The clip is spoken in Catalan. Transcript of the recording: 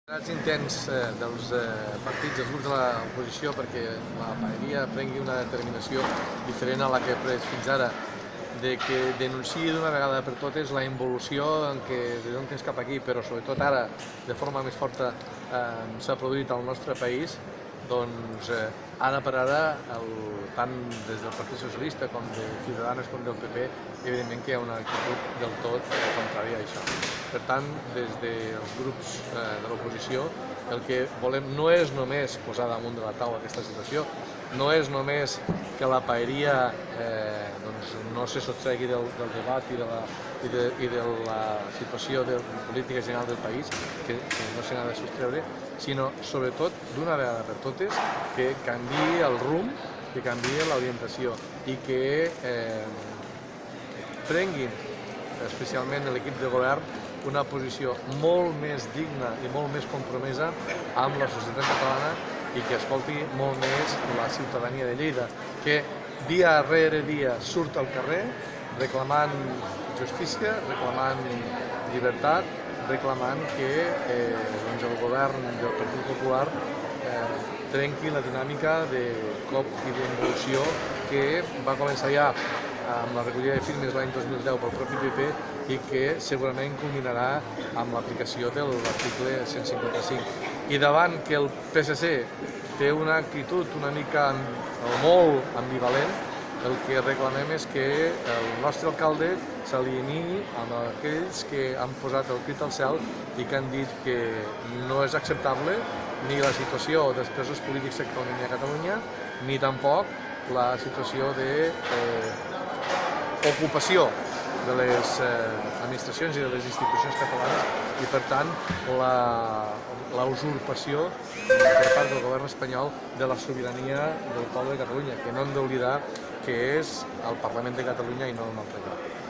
Intents dels partits, dels grups de l'oposició perquè la majoria prengui una determinació diferent a la que ha pres fins ara, de que denunciï d'una vegada per totes la involució des d'on tens cap aquí, però sobretot ara de forma més forta s'ha produït al nostre país. Doncs ara per ara, tant des del Partit Socialista com de Ciudadanos com del PP, evidentment que hi ha una actitud del tot contrària a això. Per tant, des dels grups de l'oposició, el que volem no és només posar damunt de la taula aquesta situació, no és només que la paeria no se sostregui del debat i de la situació política general del país, que no se n'ha de sostreure, sinó sobretot d'una vegada per totes que canviï el rumb, que canviï l'orientació i que prenguin, especialment l'equip de govern, una posició molt més digna i molt més compromesa amb la societat catalana i que escolti molt més la ciutadania de Lleida, que dia rere dia surt al carrer reclamant justícia, reclamant llibertat, reclamant que el govern del Partit Popular trenqui la dinàmica de cop i d'involució que va començar ja amb la recollida de firmes l'any 2010 pel propi PP i que segurament culminarà amb l'aplicació de l'article 155. I davant que el PSC té una actitud una mica o molt ambivalent, el que reclamem és que el nostre alcalde s'alineï amb aquells que han posat el crit al cel i que han dit que no és acceptable ni la situació dels presos polítics que actualment hi ha a Catalunya, ni tampoc la situació d'ocupació de les administracions i de les institucions catalanes i, per tant, la usurpació per part del govern espanyol de la sobirania del poble de Catalunya, que no hem d'oblidar que és el Parlament de Catalunya i no un altre lloc.